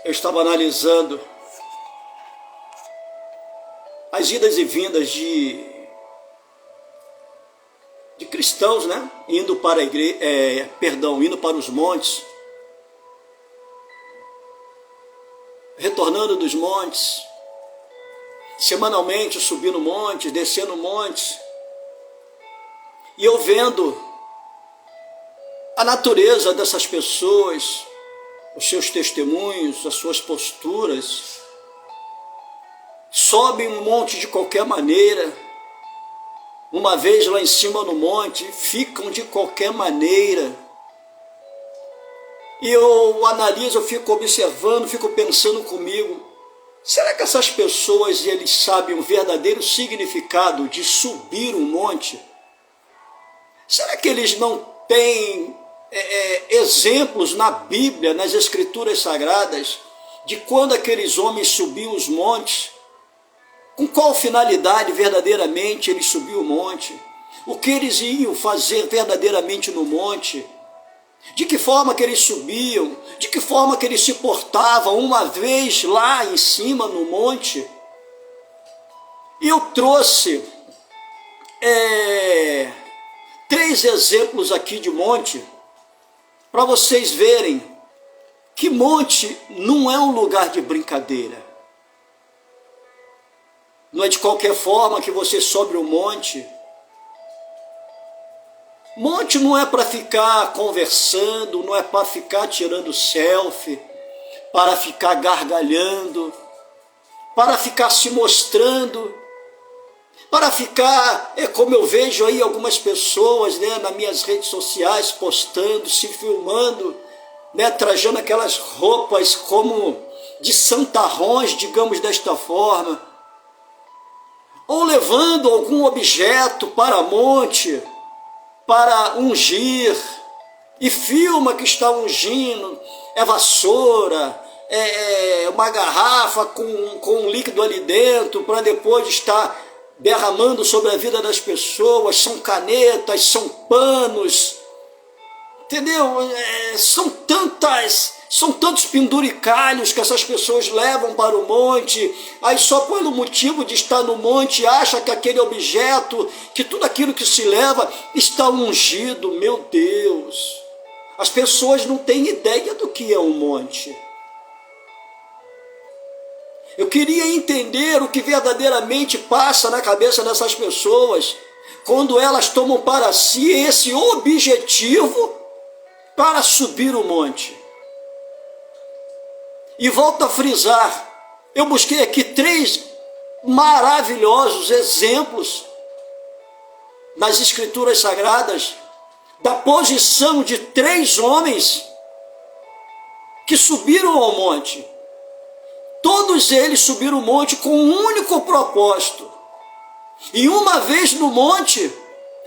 Eu estava analisando as idas e vindas de cristãos, né? Indo para a igreja, indo para os montes, retornando dos montes, semanalmente subindo montes, descendo montes, e eu vendo a natureza dessas pessoas, os seus testemunhos, as suas posturas. Sobem um monte de qualquer maneira, uma vez lá em cima no monte, ficam de qualquer maneira. E eu analiso, eu fico observando, fico pensando comigo, será que essas pessoas eles sabem o verdadeiro significado de subir um monte? Será que eles não têm exemplos na Bíblia, nas Escrituras Sagradas, de quando aqueles homens subiam os montes? Com qual finalidade verdadeiramente eles subiam o monte? O que eles iam fazer verdadeiramente no monte? De que forma que eles subiam? De que forma que eles se portavam uma vez lá em cima no monte? E eu trouxe 3 exemplos aqui de monte, para vocês verem que monte não é um lugar de brincadeira. Não é de qualquer forma que você sobe o monte. Monte não é para ficar conversando, não é para ficar tirando selfie, para ficar gargalhando, para ficar se mostrando, para ficar, como eu vejo aí algumas pessoas, né, nas minhas redes sociais, postando, se filmando, né, trajando aquelas roupas como de santarrões, digamos desta forma, ou levando algum objeto para monte, para ungir, e filma que está ungindo, vassoura, uma garrafa com um líquido ali dentro, para depois estar derramando sobre a vida das pessoas. São canetas, são panos, entendeu? São tantos penduricalhos que essas pessoas levam para o monte, aí só pelo motivo de estar no monte, acha que aquele objeto, que tudo aquilo que se leva está ungido. Meu Deus, as pessoas não têm ideia do que é um monte. Eu queria entender o que verdadeiramente passa na cabeça dessas pessoas, quando elas tomam para si esse objetivo para subir o monte. E volto a frisar, eu busquei aqui 3 maravilhosos exemplos nas Escrituras Sagradas, da posição de 3 homens que subiram ao monte. Todos eles subiram o monte com um único propósito. E uma vez no monte,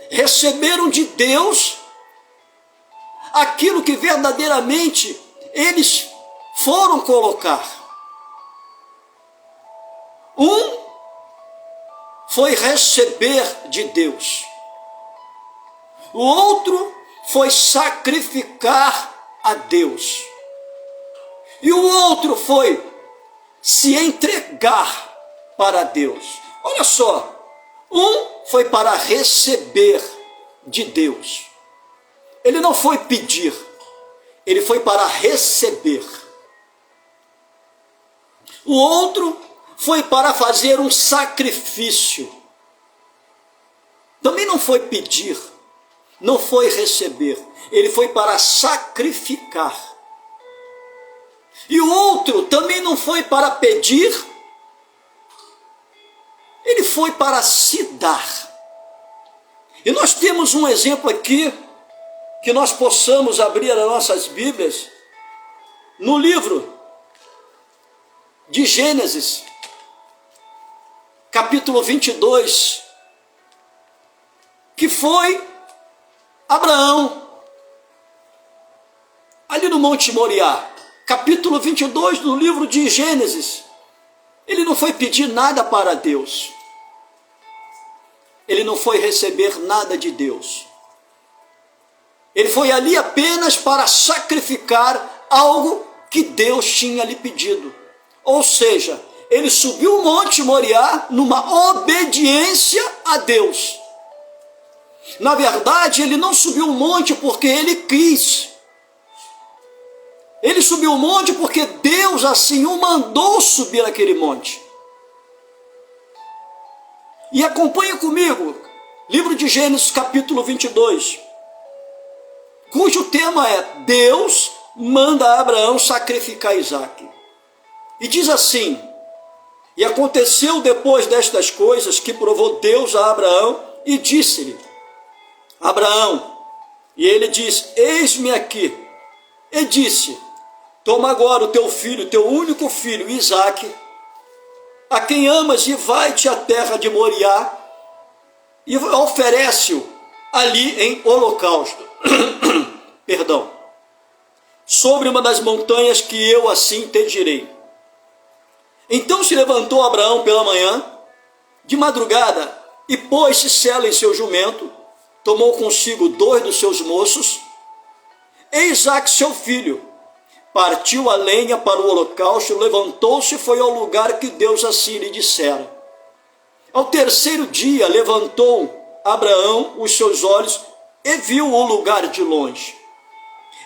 receberam de Deus aquilo que verdadeiramente eles foram colocar. Um foi receber de Deus. O outro foi sacrificar a Deus. E o outro foi se entregar para Deus. Olha só, um foi para receber de Deus. Ele não foi pedir, ele foi para receber. O outro foi para fazer um sacrifício. Também não foi pedir, não foi receber, ele foi para sacrificar. E o outro também não foi para pedir, ele foi para se dar. E nós temos um exemplo aqui, que nós possamos abrir as nossas Bíblias, no livro de Gênesis, capítulo 22, que foi Abraão, ali no Monte Moriá. Capítulo 22 do livro de Gênesis. Ele não foi pedir nada para Deus. Ele não foi receber nada de Deus. Ele foi ali apenas para sacrificar algo que Deus tinha lhe pedido. Ou seja, ele subiu o Monte Moriá numa obediência a Deus. Na verdade, ele não subiu o monte porque ele quis. Ele subiu o monte porque Deus assim o mandou subir aquele monte. E acompanhe comigo, livro de Gênesis capítulo 22, cujo tema é Deus manda Abraão sacrificar Isaque. E diz assim: e aconteceu depois destas coisas que provou Deus a Abraão e disse-lhe: Abraão, e ele diz: eis-me aqui. E disse: toma agora o teu filho, teu único filho, Isaque, a quem amas, e vai-te à terra de Moriá, e oferece-o ali em holocausto. Perdão. Sobre uma das montanhas que eu assim te direi. Então se levantou Abraão pela manhã, de madrugada, e pôs-se sela em seu jumento, tomou consigo 2 dos seus moços, e Isaque seu filho, partiu a lenha para o holocausto, levantou-se e foi ao lugar que Deus assim lhe dissera. Ao terceiro dia levantou Abraão os seus olhos e viu o lugar de longe.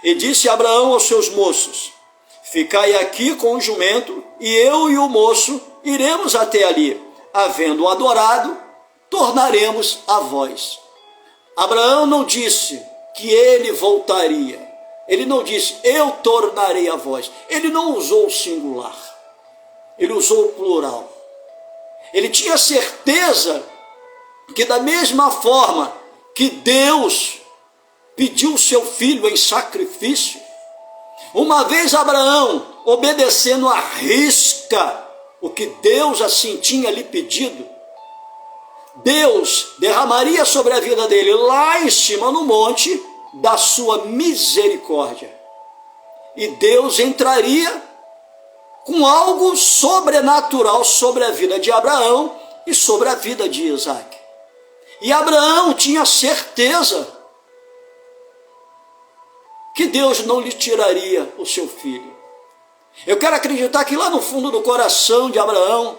E disse Abraão aos seus moços: ficai aqui com o jumento, e eu e o moço iremos até ali. Havendo-o adorado, tornaremos a vós. Abraão não disse que ele voltaria. Ele não disse, eu tornarei a vós. Ele não usou o singular. Ele usou o plural. Ele tinha certeza que da mesma forma que Deus pediu seu filho em sacrifício, uma vez Abraão, obedecendo à risca o que Deus assim tinha lhe pedido, Deus derramaria sobre a vida dele, lá em cima no monte, da sua misericórdia. E Deus entraria com algo sobrenatural sobre a vida de Abraão e sobre a vida de Isaque. E Abraão tinha certeza que Deus não lhe tiraria o seu filho. Eu quero acreditar que lá no fundo do coração de Abraão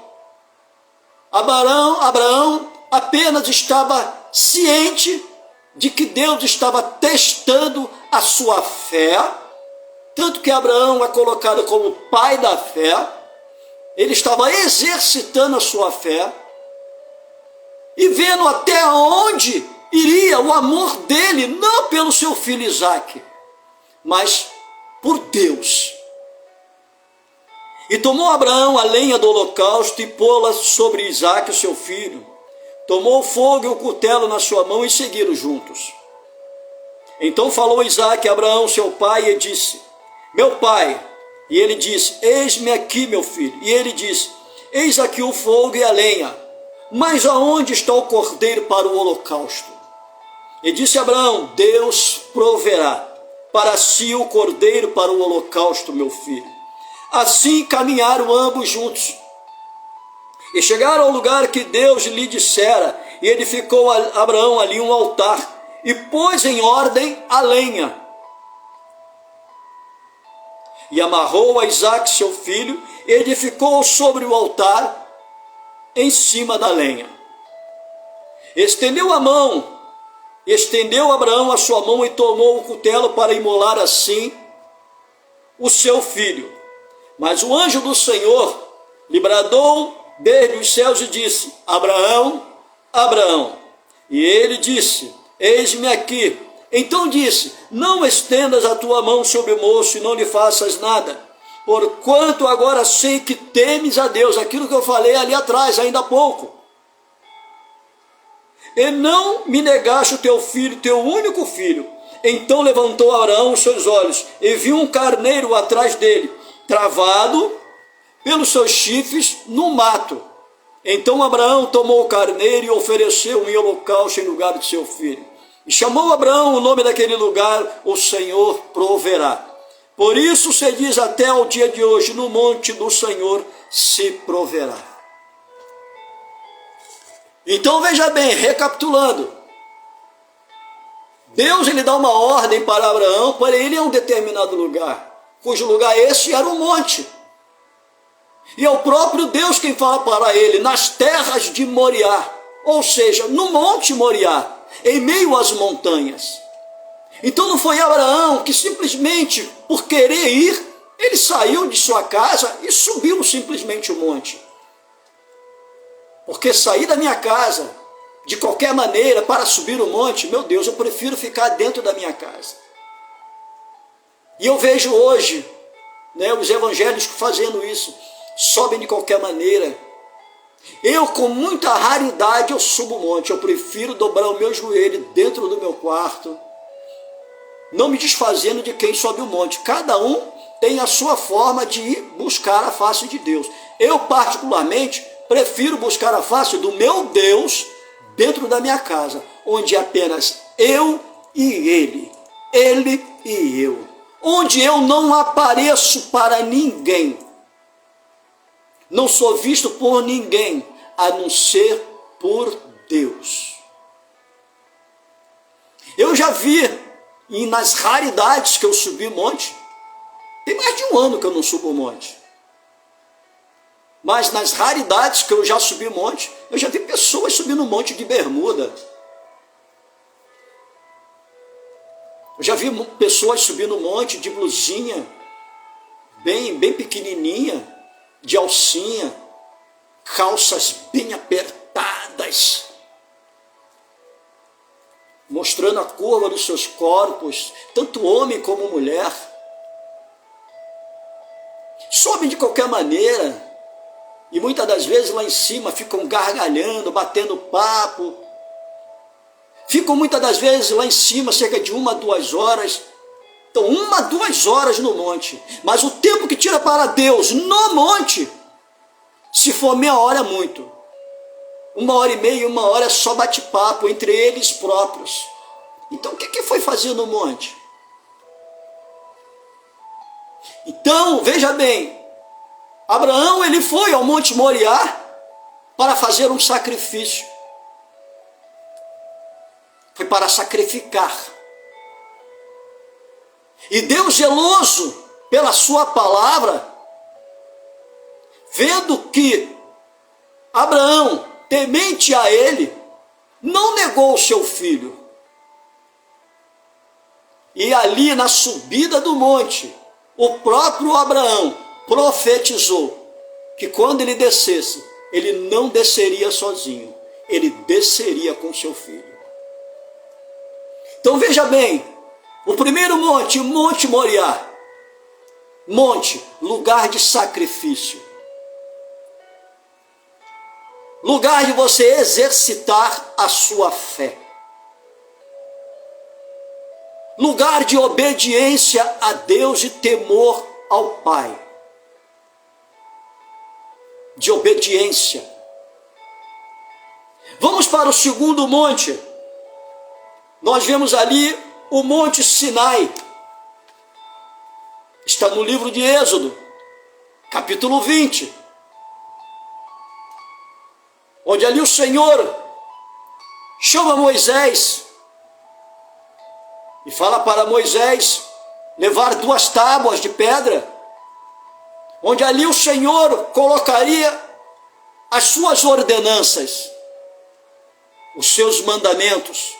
apenas estava ciente de que Deus estava testando a sua fé, tanto que Abraão é colocado como pai da fé. Ele estava exercitando a sua fé e vendo até onde iria o amor dele, não pelo seu filho Isaque, mas por Deus. E tomou Abraão a lenha do holocausto e pô-la sobre Isaque, seu filho. Tomou o fogo e o cutelo na sua mão e seguiram juntos. Então falou Isaque a Abraão, seu pai, e disse: meu pai. E ele disse: eis-me aqui, meu filho. E ele disse: eis aqui o fogo e a lenha, mas aonde está o cordeiro para o holocausto? E disse Abraão: Deus proverá para si o cordeiro para o holocausto, meu filho. Assim caminharam ambos juntos. E chegaram ao lugar que Deus lhe dissera, e edificou Abraão ali um altar, e pôs em ordem a lenha. E amarrou a Isaque, seu filho, e edificou sobre o altar, em cima da lenha. Estendeu Abraão a sua mão, e tomou o cutelo para imolar assim o seu filho. Mas o anjo do Senhor lhe bradou desde os céus e disse: Abraão, Abraão. E ele disse: eis-me aqui. Então disse: não estendas a tua mão sobre o moço e não lhe faças nada, porquanto agora sei que temes a Deus. Aquilo que eu falei ali atrás, ainda há pouco. E não me negaste o teu filho, teu único filho. Então levantou Abraão os seus olhos e viu um carneiro atrás dele, travado pelos seus chifres no mato. Então Abraão tomou o carneiro e ofereceu em holocausto em lugar de seu filho. E chamou Abraão o nome daquele lugar: o Senhor proverá. Por isso se diz até ao dia de hoje: no monte do Senhor se proverá. Então veja bem, recapitulando, Deus ele dá uma ordem para Abraão para ele ir a um determinado lugar. cujo lugar esse era um monte. E é o próprio Deus quem fala para ele, nas terras de Moriá, ou seja, no monte Moriá, em meio às montanhas. Então não foi Abraão que simplesmente, por querer ir, ele saiu de sua casa e subiu simplesmente o monte. Porque sair da minha casa, de qualquer maneira, para subir o monte, meu Deus, eu prefiro ficar dentro da minha casa. E eu vejo hoje, os evangélicos fazendo isso, sobem de qualquer maneira. Eu, com muita raridade, eu subo o monte, eu prefiro dobrar o meu joelho dentro do meu quarto, não me desfazendo de quem sobe o monte. Cada um tem a sua forma de ir buscar a face de Deus. Eu, particularmente, prefiro buscar a face do meu Deus dentro da minha casa, onde apenas eu e ele e eu, onde eu não apareço para ninguém, não sou visto por ninguém, a não ser por Deus. Eu já vi, e nas raridades que eu subi o monte, tem mais de um ano que eu não subo o monte, mas nas raridades que eu já subi o monte, eu já vi pessoas subindo o monte de bermuda. Eu já vi pessoas subindo o monte de blusinha, bem pequenininha, de alcinha, calças bem apertadas, mostrando a curva dos seus corpos, tanto homem como mulher. Sobem de qualquer maneira, e muitas das vezes lá em cima ficam gargalhando, batendo papo. Ficam muitas das vezes lá em cima cerca de 1 a 2 horas. Então 1 a 2 horas no monte. Mas o tempo que tira para Deus no monte, se for meia hora é muito. 1h30, 1 hora é só bate-papo entre eles próprios. Então o que foi fazer no monte? Então, veja bem, Abraão, ele foi ao Monte Moriá para fazer um sacrifício. Foi para sacrificar. E Deus, zeloso pela sua palavra, vendo que Abraão, temente a ele, não negou o seu filho. E ali na subida do monte, o próprio Abraão profetizou que quando ele descesse, ele não desceria sozinho, ele desceria com seu filho. Então veja bem, o primeiro monte, o Monte Moriá, monte, lugar de sacrifício, lugar de você exercitar a sua fé, lugar de obediência a Deus e temor ao Pai, de obediência. Vamos para o segundo monte. Nós vemos ali o Monte Sinai. Está no livro de Êxodo, capítulo 20. Onde ali o Senhor chama Moisés e fala para Moisés levar 2 tábuas de pedra, onde ali o Senhor colocaria as suas ordenanças, os seus mandamentos.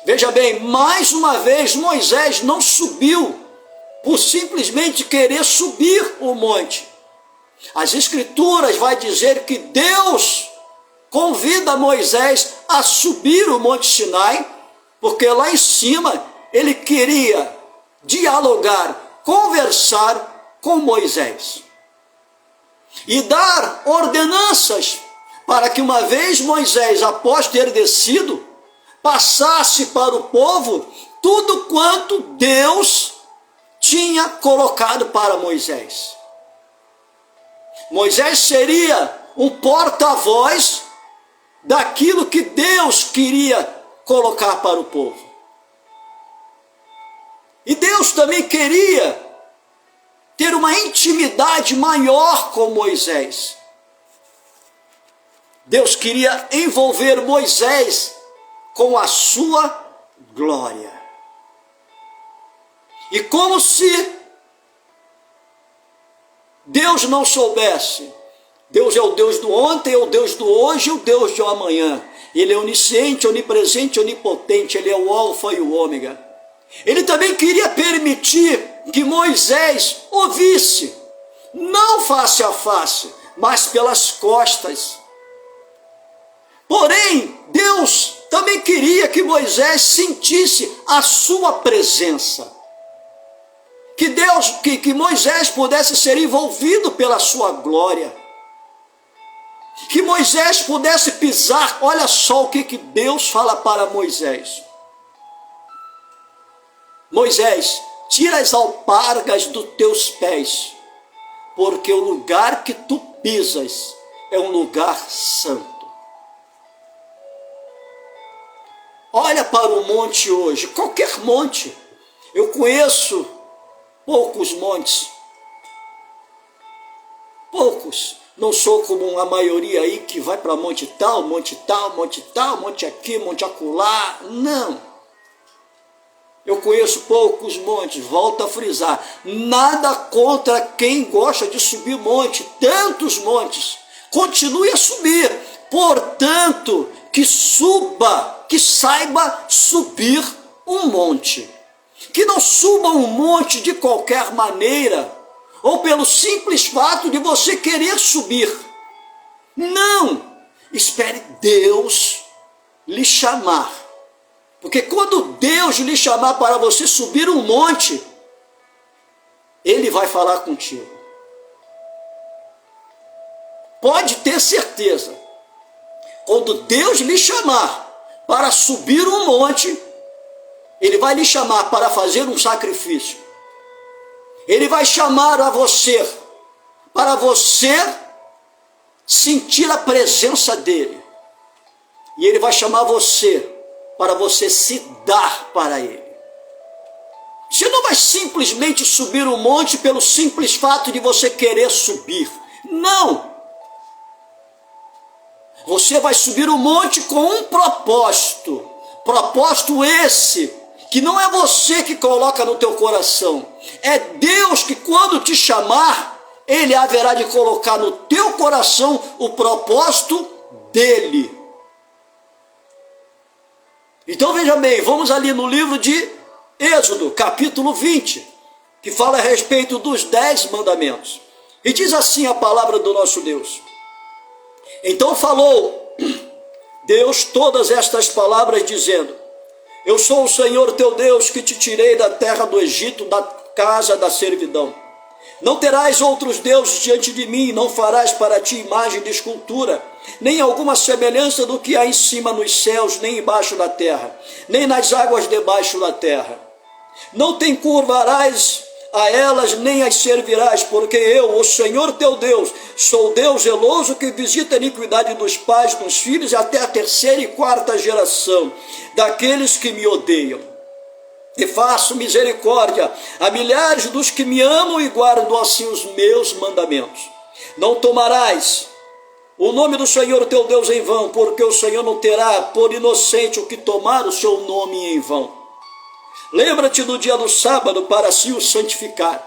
Veja bem, mais uma vez Moisés não subiu por simplesmente querer subir o monte. As Escrituras vai dizer que Deus convida Moisés a subir o Monte Sinai, porque lá em cima ele queria dialogar, conversar com Moisés e dar ordenanças para que uma vez Moisés, após ter descido, passasse para o povo tudo quanto Deus tinha colocado para Moisés. Moisés seria um porta-voz daquilo que Deus queria colocar para o povo. E Deus também queria ter uma intimidade maior com Moisés. Deus queria envolver Moisés com a sua glória. E como se Deus não soubesse. Deus é o Deus do ontem, é o Deus do hoje e o Deus do amanhã. Ele é onisciente, onipresente, onipotente, ele é o alfa e o ômega. Ele também queria permitir que Moisés ouvisse, não face a face, mas pelas costas. Porém, Deus também queria que Moisés sentisse a sua presença. Que Moisés pudesse ser envolvido pela sua glória. Que Moisés pudesse pisar. Olha só o que Deus fala para Moisés. Moisés, tira as alpargas dos teus pés, porque o lugar que tu pisas é um lugar santo. Olha para o monte hoje, qualquer monte. Eu conheço poucos montes. Poucos. Não sou como a maioria aí que vai para monte tal, monte tal, monte tal, monte aqui, monte acolá. Não. Eu conheço poucos montes, volto a frisar. Nada contra quem gosta de subir monte, tantos montes. Continue a subir. Portanto, que suba, que saiba subir um monte. Que não suba um monte de qualquer maneira, ou pelo simples fato de você querer subir. Não! Espere Deus lhe chamar. Porque quando Deus lhe chamar para você subir um monte, Ele vai falar contigo. Pode ter certeza. Quando Deus lhe chamar para subir um monte, Ele vai lhe chamar para fazer um sacrifício. Ele vai chamar a você, para você sentir a presença dEle. E Ele vai chamar você, para você se dar para Ele. Você não vai simplesmente subir um monte pelo simples fato de você querer subir. Não! Você vai subir um monte com um propósito. Propósito esse que não é você que coloca no teu coração. É Deus que, quando te chamar, Ele haverá de colocar no teu coração o propósito dEle. Então veja bem, vamos ali no livro de Êxodo, capítulo 20, que fala a respeito dos 10 mandamentos. E diz assim a palavra do nosso Deus. Então falou Deus todas estas palavras, dizendo: Eu sou o Senhor teu Deus, que te tirei da terra do Egito, da casa da servidão. Não terás outros deuses diante de mim, não farás para ti imagem de escultura, nem alguma semelhança do que há em cima nos céus, nem embaixo da terra, nem nas águas debaixo da terra. Não te encurvarás a elas, nem as servirás, porque eu, o Senhor teu Deus, sou Deus zeloso, que visita a iniquidade dos pais, dos filhos, e até a 3ª e 4ª geração daqueles que me odeiam. E faço misericórdia a milhares dos que me amam e guardam assim os meus mandamentos. Não tomarás o nome do Senhor teu Deus em vão, porque o Senhor não terá por inocente o que tomar o seu nome em vão. Lembra-te do dia do sábado para assim o santificar.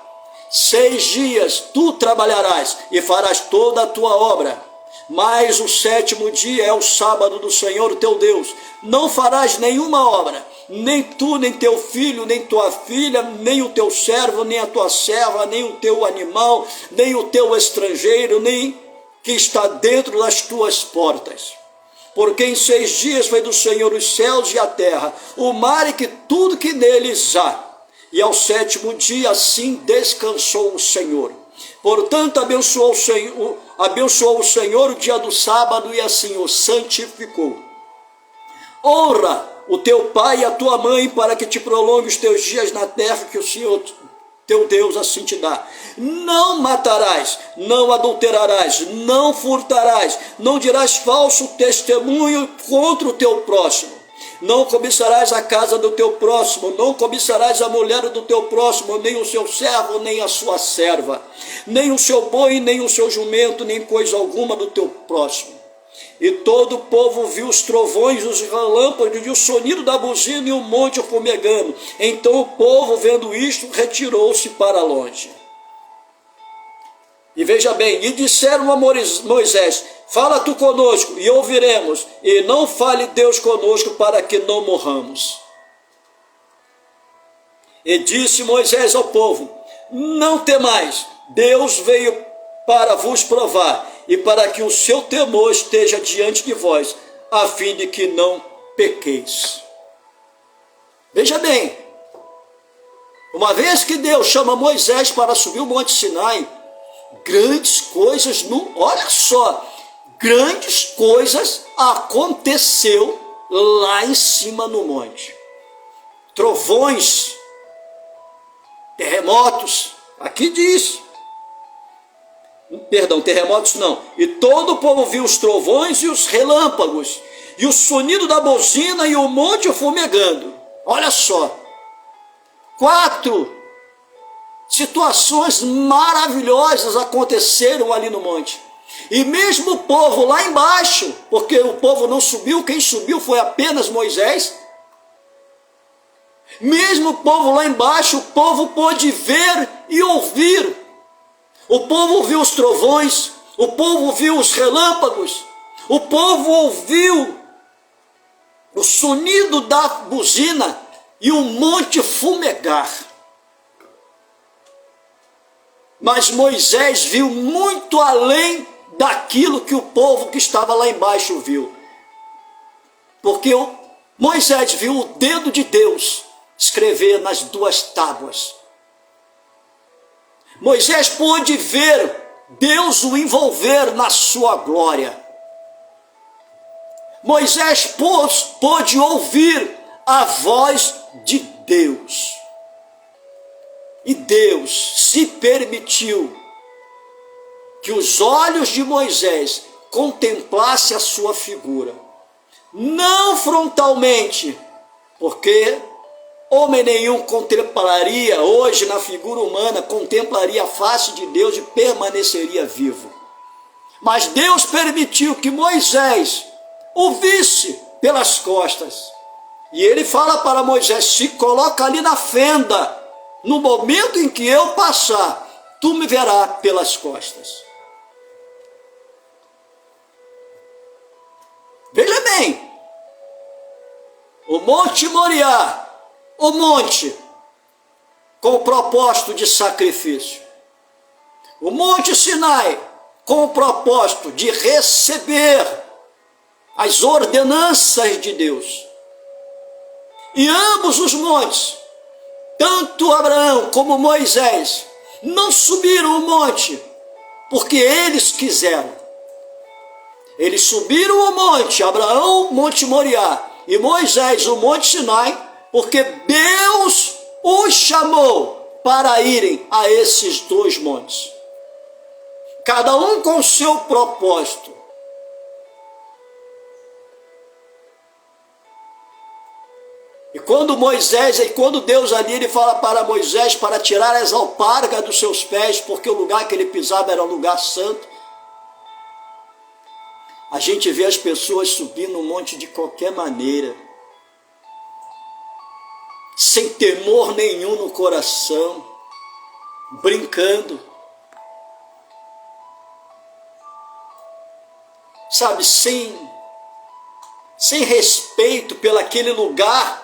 6 dias tu trabalharás e farás toda a tua obra. Mas o 7º dia é o sábado do Senhor teu Deus. Não farás nenhuma obra, nem tu, nem teu filho, nem tua filha, nem o teu servo, nem a tua serva, nem o teu animal, nem o teu estrangeiro, nem que está dentro das tuas portas. Porque em 6 dias fez do Senhor os céus e a terra, o mar e que tudo que neles há. E ao 7º dia assim descansou o Senhor. Portanto abençoou o Senhor o dia do sábado e assim o santificou. Honra o teu pai e a tua mãe, para que te prolongue os teus dias na terra que o Senhor teu Deus assim te dá. Não matarás, não adulterarás, não furtarás, não dirás falso testemunho contra o teu próximo. Não cobiçarás a casa do teu próximo, não cobiçarás a mulher do teu próximo, nem o seu servo, nem a sua serva, nem o seu boi, nem o seu jumento, nem coisa alguma do teu próximo. E todo o povo viu os trovões, os relâmpagos e o sonido da buzina e o monte fumegando. Então o povo, vendo isto, retirou-se para longe. E veja bem, e disseram a Moisés, fala tu conosco e ouviremos, e não fale Deus conosco para que não morramos. E disse Moisés ao povo, não temais, Deus veio para vos provar, e para que o seu temor esteja diante de vós, a fim de que não pequeis. Veja bem, uma vez que Deus chama Moisés para subir o Monte Sinai, grandes coisas, olha só, grandes coisas aconteceu lá em cima no monte. Trovões, terremotos, aqui diz, perdão, terremotos não, e todo o povo viu os trovões e os relâmpagos, e o sonido da buzina e o monte fumegando. Olha só, 4 situações maravilhosas aconteceram ali no monte. E mesmo o povo lá embaixo, porque o povo não subiu, quem subiu foi apenas Moisés. Mesmo o povo lá embaixo, o povo pôde ver e ouvir. O povo ouviu os trovões, o povo ouviu os relâmpagos, o povo ouviu o sonido da buzina e o monte fumegar. Mas Moisés viu muito além daquilo que o povo que estava lá embaixo viu. Porque Moisés viu o dedo de Deus escrever nas 2 tábuas. Moisés pôde ver Deus o envolver na sua glória. Moisés pôde ouvir a voz de Deus. E Deus se permitiu que os olhos de Moisés contemplassem a sua figura. Não frontalmente, porque homem nenhum contemplaria hoje na figura humana, contemplaria a face de Deus e permaneceria vivo. Mas Deus permitiu que Moisés o visse pelas costas. E ele fala para Moisés, se coloca ali na fenda, no momento em que eu passar, tu me verás pelas costas. Veja bem, o Monte Moriá, o monte com o propósito de sacrifício. O Monte Sinai com o propósito de receber as ordenanças de Deus. E ambos os montes, tanto Abraão como Moisés, não subiram o monte porque eles quiseram. Eles subiram o monte, Abraão, o Monte Moriá, e Moisés, o Monte Sinai, porque Deus os chamou para irem a esses 2 montes. Cada um com seu propósito. E quando Deus ali, ele fala para Moisés para tirar as alpargas dos seus pés, porque o lugar que ele pisava era um lugar santo. A gente vê as pessoas subindo um monte de qualquer maneira, sem temor nenhum no coração, brincando. Sabe, sem respeito pelaquele lugar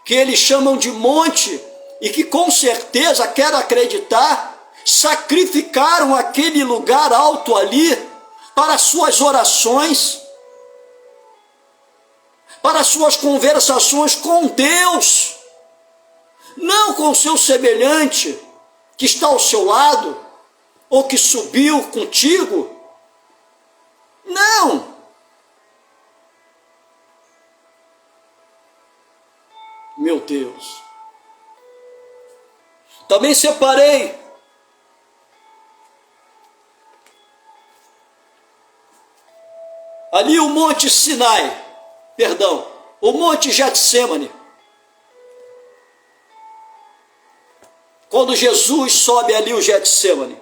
que eles chamam de monte, e que com certeza, quero acreditar, sacrificaram aquele lugar alto ali para suas orações, para suas conversações com Deus, não com o seu semelhante que está ao seu lado, ou que subiu contigo. Não! Meu Deus! Também separei ali o Monte Sinai, o Monte Getsemane. Quando Jesus sobe ali o Getsemane.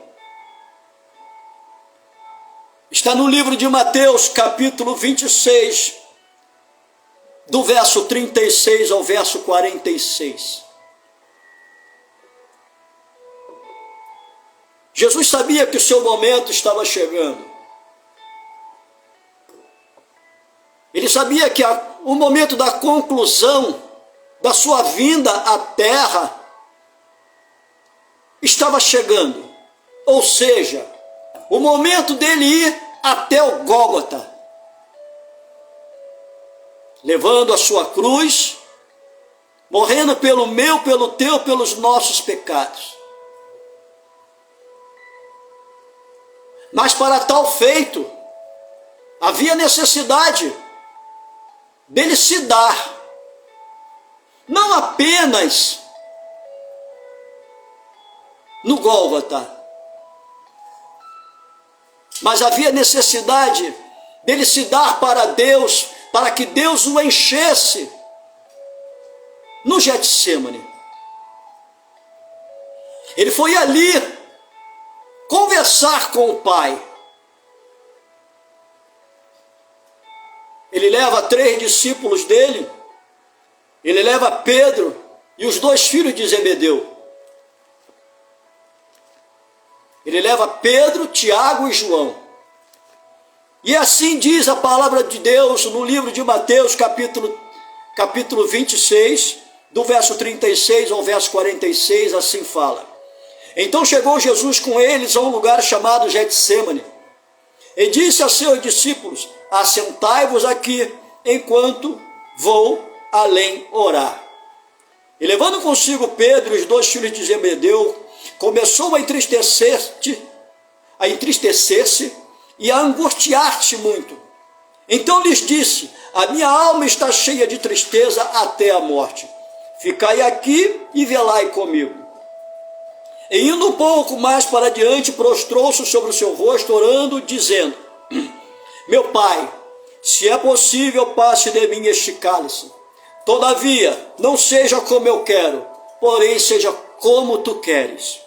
Está no livro de Mateus, capítulo 26, do verso 36 ao verso 46. Jesus sabia que o seu momento estava chegando. Ele sabia que o momento da conclusão da sua vinda à terra estava chegando. Ou seja, o momento dele ir até o Gólgota, levando a sua cruz, morrendo pelo meu, pelo teu, pelos nossos pecados. Mas para tal feito, havia necessidade dele se dar, não apenas no Gólgota, mas havia necessidade dele se dar para Deus, para que Deus o enchesse no Getsêmani. Ele foi ali conversar com o Pai. Ele leva 3 discípulos dele, ele leva Pedro e os 2 filhos de Zebedeu. Ele leva Pedro, Tiago e João. E assim diz a palavra de Deus no livro de Mateus, capítulo 26, do verso 36 ao verso 46, assim fala. Então chegou Jesus com eles a um lugar chamado Getsêmani, e disse a seus discípulos: assentai-vos aqui, enquanto vou além orar. E levando consigo Pedro e os 2 filhos de Zebedeu, começou a entristecer-se e a angustiar-se muito. Então lhes disse: a minha alma está cheia de tristeza até a morte. Ficai aqui e velai comigo. E indo um pouco mais para diante, prostrou-se sobre o seu rosto, orando, dizendo: meu Pai, se é possível, passe de mim este cálice. Todavia, não seja como eu quero, porém seja como tu queres.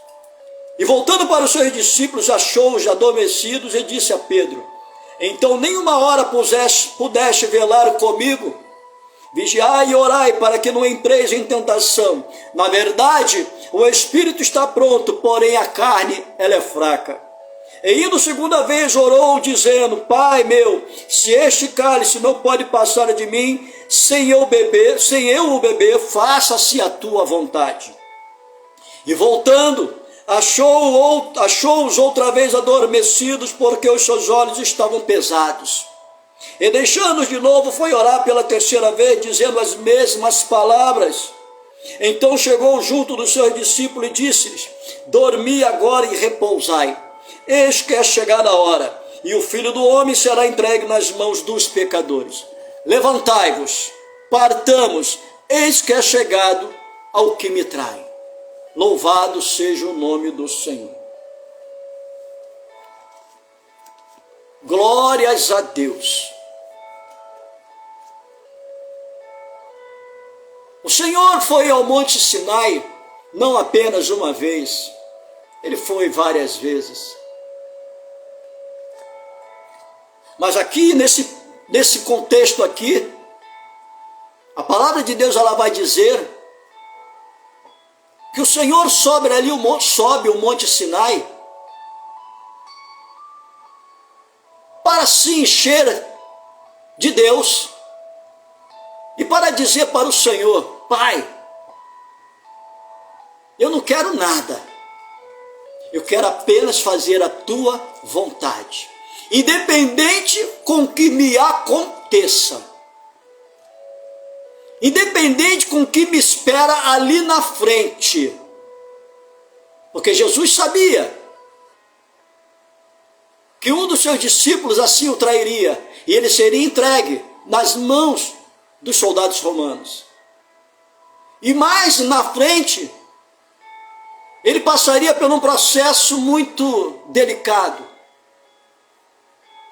E voltando para os seus discípulos, achou-os adormecidos e disse a Pedro: então nem uma hora pudeste velar comigo? Vigiai e orai para que não entreis em tentação. Na verdade, o espírito está pronto, porém a carne ela é fraca. E indo segunda vez orou, dizendo: Pai meu, se este cálice não pode passar de mim, sem eu o beber, faça-se a tua vontade. E voltando, achou-os outra vez adormecidos, porque os seus olhos estavam pesados. E deixando-os de novo, foi orar pela 3ª vez, dizendo as mesmas palavras. Então chegou junto dos seus discípulos e disse-lhes: dormi agora e repousai. Eis que é chegada a hora, e o Filho do Homem será entregue nas mãos dos pecadores. Levantai-vos, partamos, eis que é chegado ao que me trai. Louvado seja o nome do Senhor. Glórias a Deus. O Senhor foi ao Monte Sinai não apenas uma vez, ele foi várias vezes. Mas aqui, nesse contexto aqui, a palavra de Deus ela vai dizer que o Senhor sobe o Monte Sinai para se encher de Deus e para dizer para o Senhor: Pai, eu não quero nada, eu quero apenas fazer a tua vontade, independente com que me aconteça, independente com que me espera ali na frente, porque Jesus sabia que um dos seus discípulos assim o trairia, e ele seria entregue nas mãos dos soldados romanos. E mais na frente, ele passaria por um processo muito delicado.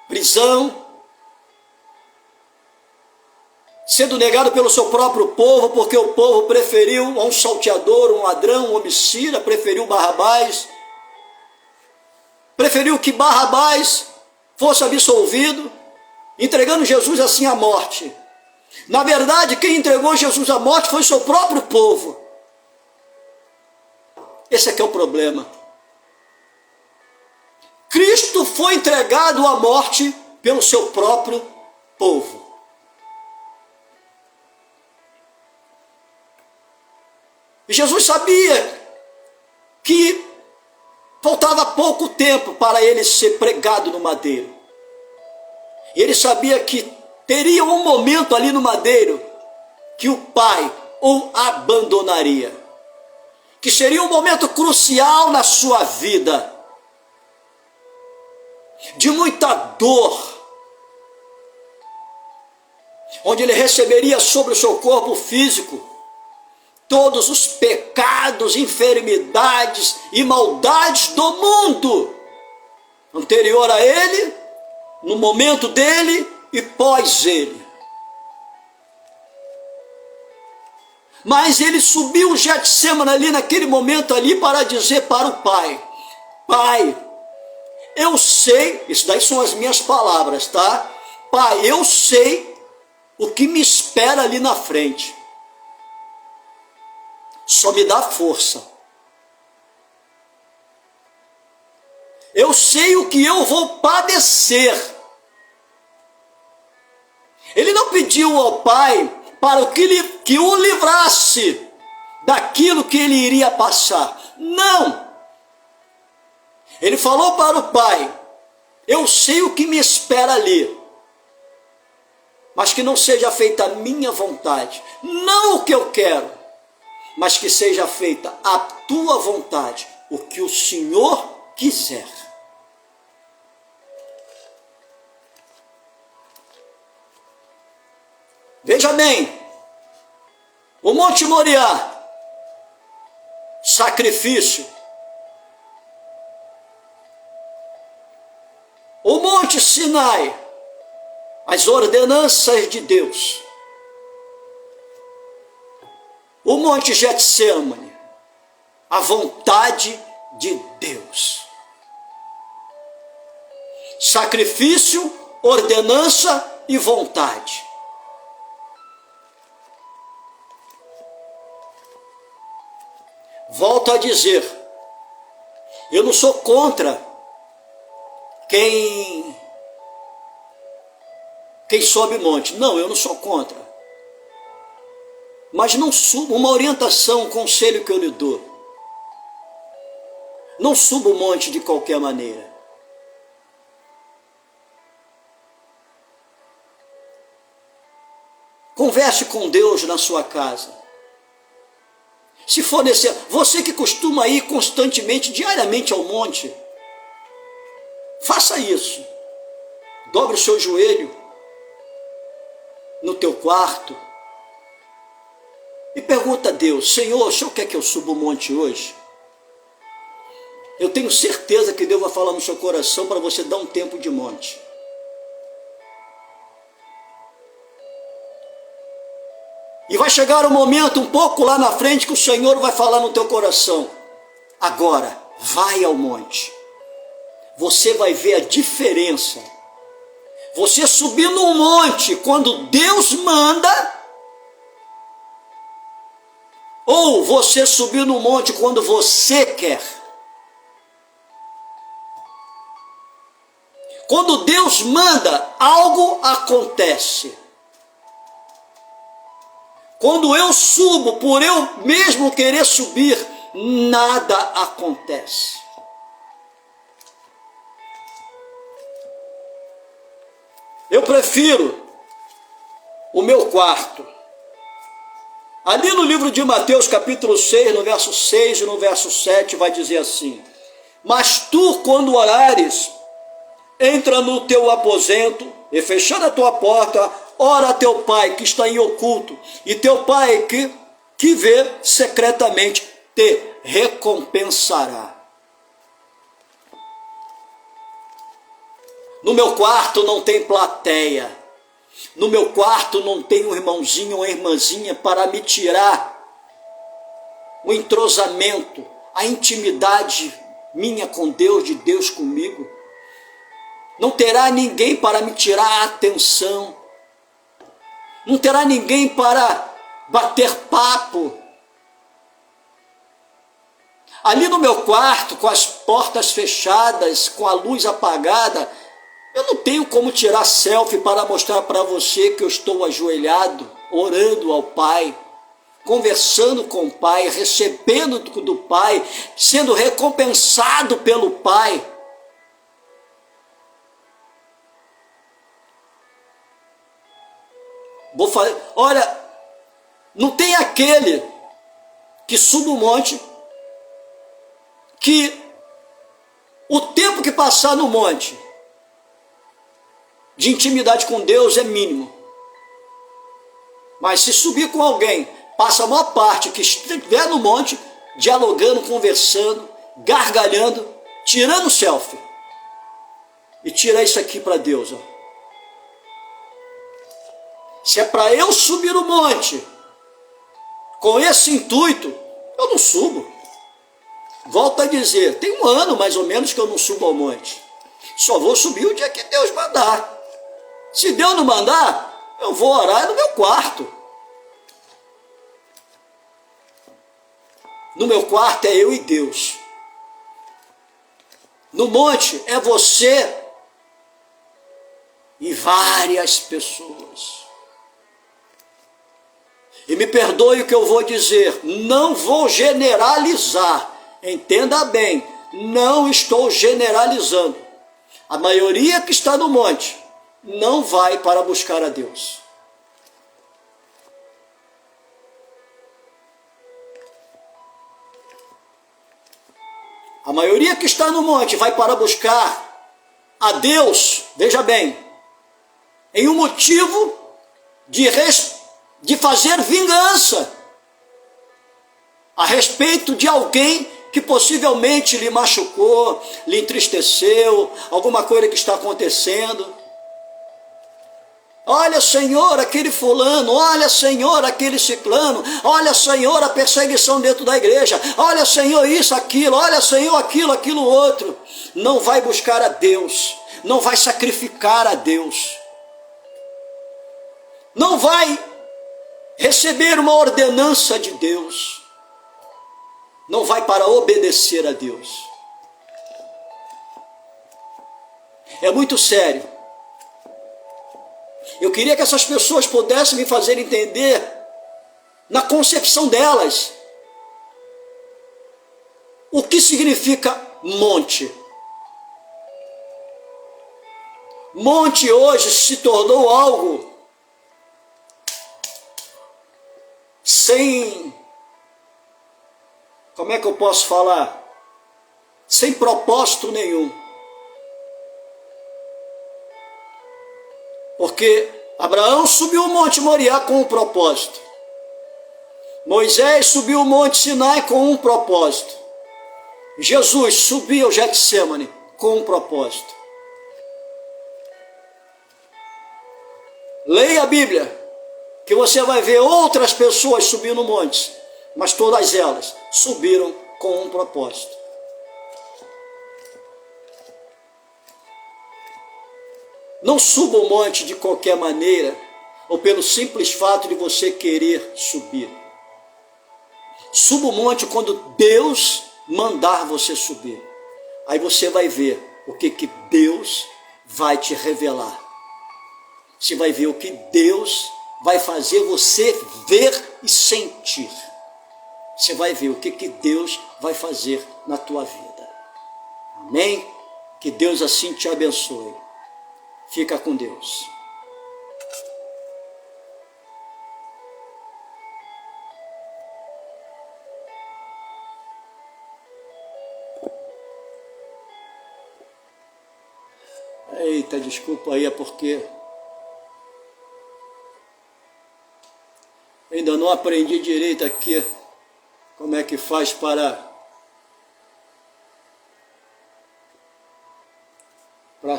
Prisão, sendo negado pelo seu próprio povo, porque o povo preferiu a um salteador, um ladrão, um homicida, preferiu Barrabás, preferiu que Barrabás fosse absolvido, entregando Jesus assim à morte. Na verdade, quem entregou Jesus à morte foi o seu próprio povo. Esse aqui é o problema. Cristo foi entregado à morte pelo seu próprio povo. E Jesus sabia que faltava pouco tempo para ele ser pregado no madeiro. E ele sabia que teria um momento ali no madeiro que o Pai o abandonaria. Que seria um momento crucial na sua vida. De muita dor. Onde ele receberia sobre o seu corpo físico todos os pecados, enfermidades e maldades do mundo anterior a ele, no momento dele e pós ele. Mas ele subiu o Getsêmani ali naquele momento ali para dizer para o Pai: Pai, eu sei, isso daí são as minhas palavras, tá? Pai, eu sei o que me espera ali na frente. Só me dá força. Eu sei o que eu vou padecer. Ele não pediu ao Pai para que o livrasse daquilo que ele iria passar. Não. Ele falou para o Pai: eu sei o que me espera ali, mas que não seja feita a minha vontade, não o que eu quero, mas que seja feita a tua vontade, o que o Senhor quiser. Veja bem, o Monte Moriá, sacrifício. O Monte Sinai, as ordenanças de Deus. O Monte Getsêmani, a vontade de Deus. Sacrifício, ordenança e vontade. Volto a dizer, eu não sou contra quem sobe monte. Não, eu não sou contra. Mas não suba, uma orientação, um conselho que eu lhe dou. Não suba o monte de qualquer maneira. Converse com Deus na sua casa. Se for necessário, você que costuma ir constantemente, diariamente ao monte, faça isso. Dobre o seu joelho no teu quarto e pergunta a Deus: Senhor, o Senhor quer que eu suba o monte hoje? Eu tenho certeza que Deus vai falar no seu coração para você dar um tempo de monte. E vai chegar um momento um pouco lá na frente que o Senhor vai falar no teu coração: agora, vai ao monte. Você vai ver a diferença. Você subir num monte quando Deus manda, ou você subir no monte quando você quer. Quando Deus manda, algo acontece. Quando eu subo por eu mesmo querer subir, nada acontece. Eu prefiro o meu quarto. Ali no livro de Mateus, capítulo 6, no verso 6 e no verso 7, vai dizer assim: mas tu, quando orares, entra no teu aposento e, fechando a tua porta, ora a teu Pai que está em oculto, e teu Pai que vê secretamente te recompensará. No meu quarto não tem plateia. No meu quarto não tem um irmãozinho ou uma irmãzinha para me tirar o entrosamento, a intimidade minha com Deus, de Deus comigo. Não terá ninguém para me tirar a atenção. Não terá ninguém para bater papo. Ali no meu quarto, com as portas fechadas, com a luz apagada, eu não tenho como tirar selfie para mostrar para você que eu estou ajoelhado, orando ao Pai, conversando com o Pai, recebendo do Pai, sendo recompensado pelo Pai. Olha, não tem aquele que suba o monte, que o tempo que passar no monte de intimidade com Deus é mínimo. Mas se subir com alguém, passa a maior parte que estiver no monte, dialogando, conversando, gargalhando, tirando selfie. E tira isso aqui para Deus. Ó. Se é para eu subir o monte com esse intuito, eu não subo. Volto a dizer, tem 1 ano mais ou menos que eu não subo ao monte. Só vou subir o dia que Deus mandar. Se Deus não mandar, eu vou orar no meu quarto. No meu quarto é eu e Deus. No monte é você e várias pessoas. E me perdoe o que eu vou dizer, não vou generalizar. Entenda bem, não estou generalizando. A maioria que está no monte não vai para buscar a Deus. A maioria que está no monte vai para buscar a Deus, veja bem, em um motivo de fazer vingança a respeito de alguém que possivelmente lhe machucou, lhe entristeceu, alguma coisa que está acontecendo. Olha, Senhor, aquele fulano, olha, Senhor, aquele ciclano, olha, Senhor, a perseguição dentro da igreja, olha, Senhor, isso, aquilo, olha, Senhor, aquilo outro. Não vai buscar a Deus, não vai sacrificar a Deus, não vai receber uma ordenança de Deus, não vai para obedecer a Deus. É muito sério. Eu queria que essas pessoas pudessem me fazer entender, na concepção delas, o que significa monte. Monte hoje se tornou algo sem, como é que eu posso falar? Sem propósito nenhum. Porque Abraão subiu o Monte Moriá com um propósito. Moisés subiu o Monte Sinai com um propósito. Jesus subiu ao Getsêmani com um propósito. Leia a Bíblia, que você vai ver outras pessoas subindo montes, mas todas elas subiram com um propósito. Não suba o monte de qualquer maneira, ou pelo simples fato de você querer subir. Suba o monte quando Deus mandar você subir. Aí você vai ver o que Deus vai te revelar. Você vai ver o que Deus vai fazer você ver e sentir. Você vai ver o que Deus vai fazer na tua vida. Amém? Que Deus assim te abençoe. Fica com Deus. Eita, desculpa aí, é porque ainda não aprendi direito aqui como é que faz para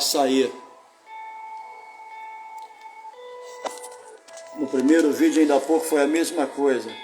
sair. No primeiro vídeo ainda há pouco foi a mesma coisa.